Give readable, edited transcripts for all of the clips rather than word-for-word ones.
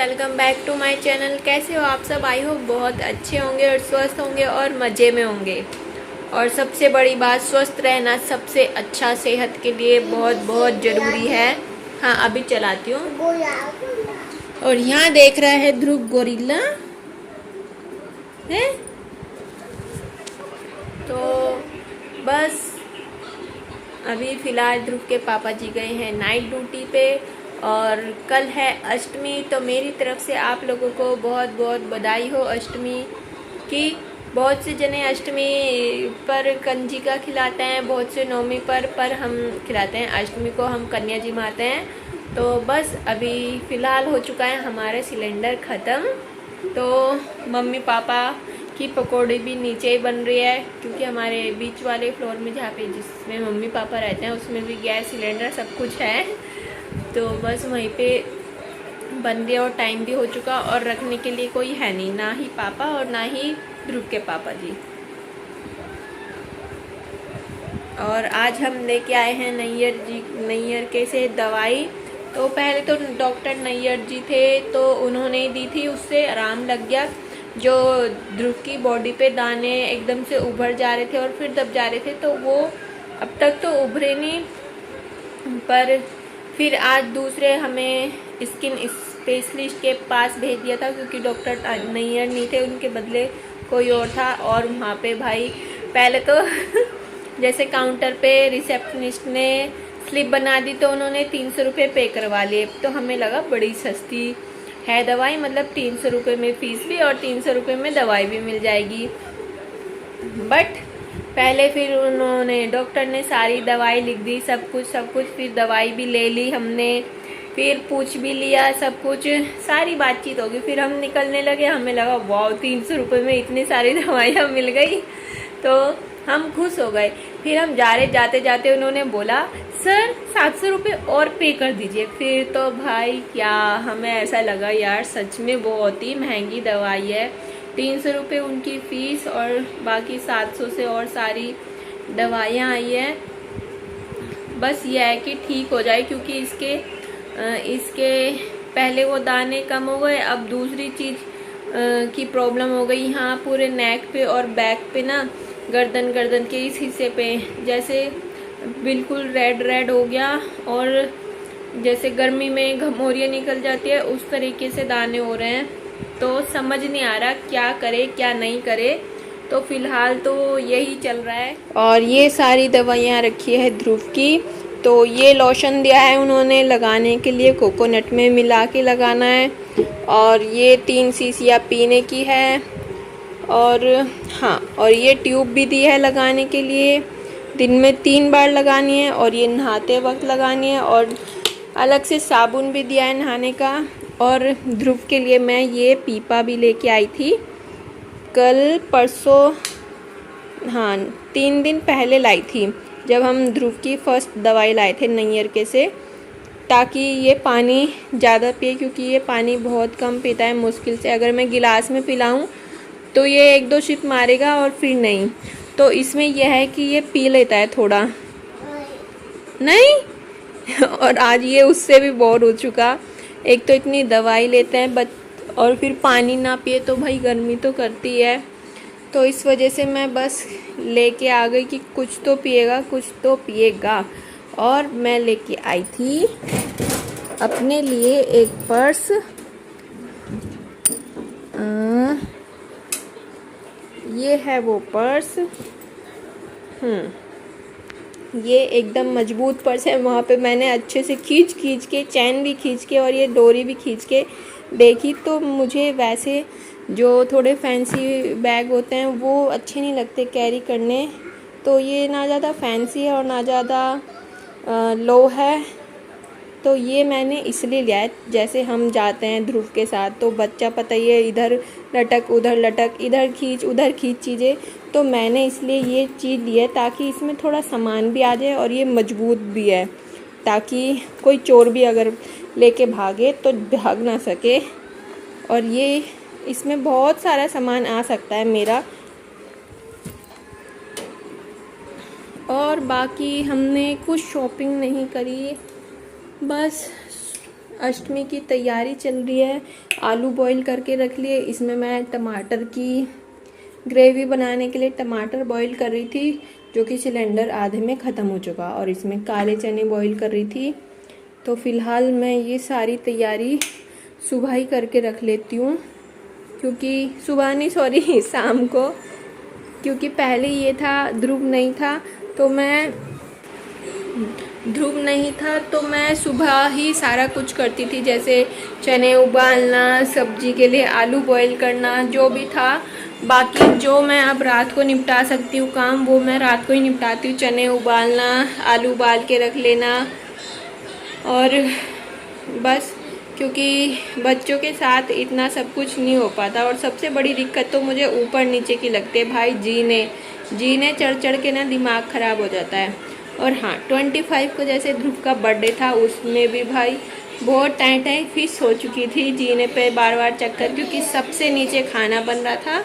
Welcome back to my channel. कैसे हो आप सब? आई होप बहुत अच्छे होंगे और स्वस्थ होंगे और मज़े में होंगे। और सबसे बड़ी बात, स्वस्थ रहना सबसे अच्छा सेहत के लिए बहुत बहुत ज़रूरी है। हाँ, अभी चलाती हूँ। और यहाँ देख रहा है ध्रुव गोरिल्ला है। तो बस अभी फ़िलहाल ध्रुव के पापा जी गए हैं नाइट ड्यूटी पे और कल है अष्टमी। तो मेरी तरफ से आप लोगों को बहुत बहुत बधाई हो अष्टमी की। बहुत से जने अष्टमी पर कंजिका खिलाते हैं, बहुत से नवमी पर हम खिलाते हैं। अष्टमी को हम कन्या जी माते हैं। तो बस अभी फ़िलहाल हो चुका है हमारा सिलेंडर ख़त्म। तो मम्मी पापा की पकौड़ी भी नीचे ही बन रही है, क्योंकि हमारे बीच वाले फ्लोर में जहाँ पे जिसमें मम्मी पापा रहते हैं उसमें भी गैस सिलेंडर सब कुछ है। तो बस वहीं पे बन रही है और टाइम भी हो चुका और रखने के लिए कोई है नहीं, ना ही पापा और ना ही ध्रुव के पापा जी। और आज हम लेके आए हैं नैयर के से दवाई। तो पहले तो डॉक्टर नैयर जी थे तो उन्होंने दी थी, उससे आराम लग गया। जो ध्रुव की बॉडी पे दाने एकदम से उभर जा रहे थे और फिर दब जा रहे थे, तो वो अब तक तो उभरे नहीं। पर फिर आज दूसरे हमें स्किन स्पेशलिस्ट के पास भेज दिया था, क्योंकि डॉक्टर नैयर नहीं थे, उनके बदले कोई और था। और वहाँ पे भाई पहले तो जैसे काउंटर पे रिसेप्शनिस्ट ने स्लिप बना दी तो उन्होंने 300 रुपये पे करवा लिए। तो हमें लगा बड़ी सस्ती है दवाई, मतलब 300 रुपये में फीस भी और 300 रुपये में दवाई भी मिल जाएगी। बट पहले फिर उन्होंने डॉक्टर ने सारी दवाई लिख दी, सब कुछ। फिर दवाई भी ले ली हमने, फिर पूछ भी लिया, सब कुछ सारी बातचीत होगी। फिर हम निकलने लगे, हमें लगा वाह 300 रुपये में इतनी सारी दवाइयाँ मिल गई। तो हम खुश हो गए। फिर हम जाते जाते उन्होंने बोला सर 700 रुपये और पे कर दीजिए। फिर तो भाई क्या हमें ऐसा लगा यार सच में बहुत ही महंगी दवाई है। 300 रुपये उनकी फ़ीस और बाकी 700 से और सारी दवाइयाँ आई है। बस यह है कि ठीक हो जाए, क्योंकि इसके पहले वो दाने कम हो गए, अब दूसरी चीज़ की प्रॉब्लम हो गई। यहाँ पूरे नेक पे और बैक पे ना, गर्दन के इस हिस्से पे जैसे बिल्कुल रेड हो गया, और जैसे गर्मी में घमौरियाँ निकल जाती है उस तरीके से दाने हो रहे हैं। तो समझ नहीं आ रहा क्या करे क्या नहीं करे। तो फिलहाल तो यही चल रहा है। और ये सारी दवाइयाँ रखी है ध्रुव की। तो ये लोशन दिया है उन्होंने लगाने के लिए, कोकोनट में मिला के लगाना है। और ये 3 शीशियाँ पीने की है। और हाँ, और ये ट्यूब भी दी है लगाने के लिए, दिन में 3 बार लगानी है और ये नहाते वक्त लगानी है। और अलग से साबुन भी दिया है नहाने का। और ध्रुव के लिए मैं ये पीपा भी लेके आई थी कल परसों, हाँ 3 दिन पहले लाई थी, जब हम ध्रुव की फर्स्ट दवाई लाए थे नैयर के से, ताकि ये पानी ज़्यादा पिए, क्योंकि ये पानी बहुत कम पीता है मुश्किल से। अगर मैं गिलास में पिलाऊं तो ये 1-2 सिप मारेगा और फिर नहीं। तो इसमें यह है कि ये पी लेता है थोड़ा नहीं। और आज ये उससे भी बोर हो चुका। एक तो इतनी दवाई लेते हैं और फिर पानी ना पिए तो भाई गर्मी तो करती है। तो इस वजह से मैं बस लेके आ गई कि कुछ तो पिएगा। और मैं लेके आई थी अपने लिए एक पर्स। ये है वो पर्स। ये एकदम मजबूत पर्स है। वहाँ पे मैंने अच्छे से खींच के, चैन भी खींच के और ये डोरी भी खींच के देखी। तो मुझे वैसे जो थोड़े फैंसी बैग होते हैं वो अच्छे नहीं लगते कैरी करने। तो ये ना ज़्यादा फैंसी है और ना ज़्यादा लो है। तो ये मैंने इसलिए लिया है, जैसे हम जाते हैं ध्रुव के साथ तो बच्चा पता ही है, इधर लटक उधर लटक, इधर खींच उधर खींच चीज़ें। तो मैंने इसलिए ये चीज़ ली है ताकि इसमें थोड़ा सामान भी आ जाए और ये मजबूत भी है, ताकि कोई चोर भी अगर लेके भागे तो भाग ना सके। और ये इसमें बहुत सारा सामान आ सकता है मेरा। और बाकी हमने कुछ शॉपिंग नहीं करी, बस अष्टमी की तैयारी चल रही है। आलू बॉईल करके रख लिए। इसमें मैं टमाटर की ग्रेवी बनाने के लिए टमाटर बॉईल कर रही थी, जो कि सिलेंडर आधे में ख़त्म हो चुका, और इसमें काले चने बॉईल कर रही थी। तो फ़िलहाल मैं ये सारी तैयारी सुबह ही करके रख लेती हूँ, क्योंकि सुबह नहीं, सॉरी, शाम को, क्योंकि पहले ये था ध्रुव नहीं था तो मैं सुबह ही सारा कुछ करती थी, जैसे चने उबालना, सब्जी के लिए आलू बॉईल करना, जो भी था। बाकी जो मैं अब रात को निपटा सकती हूँ काम, वो मैं रात को ही निपटाती हूँ। चने उबालना, आलू उबाल के रख लेना, और बस, क्योंकि बच्चों के साथ इतना सब कुछ नहीं हो पाता। और सबसे बड़ी दिक्कत तो मुझे ऊपर नीचे की लगती है भाई, जीने चढ़ के ना दिमाग ख़राब हो जाता है। और हाँ, 25 को जैसे ध्रुव का बर्थडे था, उसमें भी भाई बहुत टाइम फिश हो चुकी थी जीने पे बार बार चक्कर, क्योंकि सबसे नीचे खाना बन रहा था।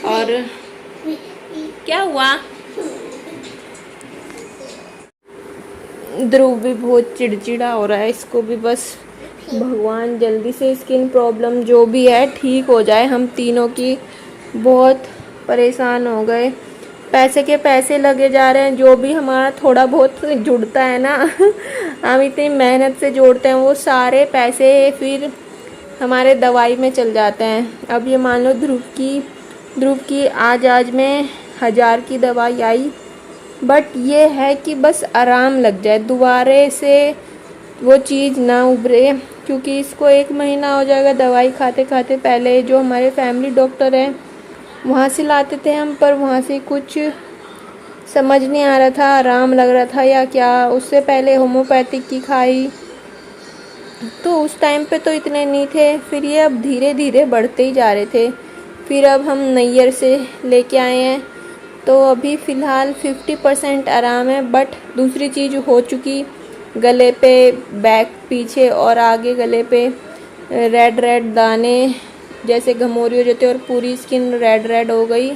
और क्या हुआ, ध्रुव भी बहुत चिड़चिड़ा हो रहा है। इसको भी बस भगवान जल्दी से स्किन प्रॉब्लम जो भी है ठीक हो जाए। हम तीनों की बहुत परेशान हो गए, पैसे के पैसे लगे जा रहे हैं। जो भी हमारा थोड़ा बहुत जुड़ता है ना हम इतनी मेहनत से जोड़ते हैं, वो सारे पैसे फिर हमारे दवाई में चल जाते हैं। अब ये मान लो ध्रुव की आज में 1000 की दवाई आई, बट ये है कि बस आराम लग जाए, दोबारे से वो चीज़ ना उभरे, क्योंकि इसको 1 महीना हो जाएगा दवाई खाते खाते। पहले जो हमारे फैमिली डॉक्टर हैं वहाँ से लाते थे हम, पर वहाँ से कुछ समझ नहीं आ रहा था, आराम लग रहा था या क्या। उससे पहले होम्योपैथिक की खाई, तो उस टाइम पे तो इतने नहीं थे। फिर ये अब धीरे धीरे बढ़ते ही जा रहे थे। फिर अब हम नैयर से लेके आए हैं, तो अभी फ़िलहाल 50% आराम है। बट दूसरी चीज़ हो चुकी, गले पे, बैक पीछे और आगे गले पे रेड दाने जैसे घमौरी हो जाते, और पूरी स्किन रेड हो गई।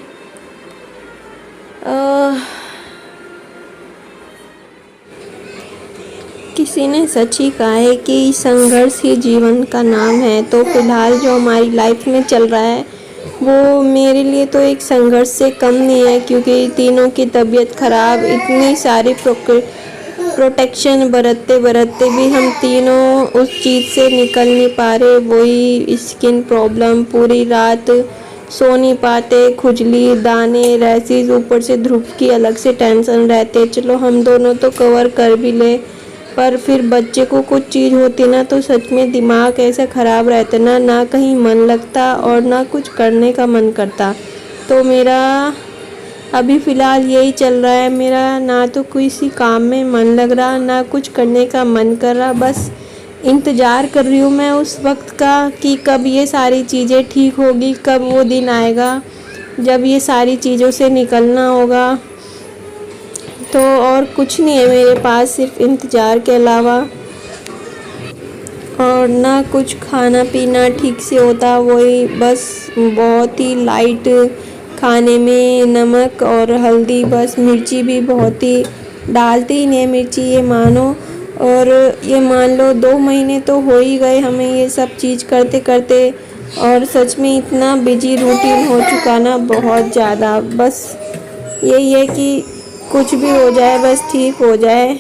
किसी ने सच ही कहा है कि संघर्ष ही जीवन का नाम है। तो फिलहाल जो हमारी लाइफ में चल रहा है वो मेरे लिए तो एक संघर्ष से कम नहीं है, क्योंकि तीनों की तबीयत ख़राब, इतनी सारी प्रोटेक्शन बरतते भी हम तीनों उस चीज़ से निकल नहीं पा रहे। वही स्किन प्रॉब्लम, पूरी रात सो नहीं पाते, खुजली, दाने, रैसेस, ऊपर से ध्रुव की अलग से टेंशन रहते। चलो हम दोनों तो कवर कर भी ले, पर फिर बच्चे को कुछ चीज़ होती ना तो सच में दिमाग ऐसा ख़राब रहता ना कहीं मन लगता और ना कुछ करने का मन करता। तो मेरा अभी फ़िलहाल यही चल रहा है, मेरा ना तो किसी काम में मन लग रहा, ना कुछ करने का मन कर रहा। बस इंतज़ार कर रही हूँ मैं उस वक्त का कि कब ये सारी चीज़ें ठीक होगी, कब वो दिन आएगा जब ये सारी चीज़ों से निकलना होगा। तो और कुछ नहीं है मेरे पास, सिर्फ इंतज़ार के अलावा। और ना कुछ खाना पीना ठीक से होता, वही बस बहुत ही लाइट खाने में, नमक और हल्दी, बस मिर्ची भी बहुत ही डालती ही नहीं मिर्ची, ये मानो। और ये मान लो 2 महीने तो हो ही गए हमें ये सब चीज़ करते करते, और सच में इतना बिजी रूटीन हो चुका ना, बहुत ज़्यादा। बस यही है कि कुछ भी हो जाए, बस ठीक हो जाए।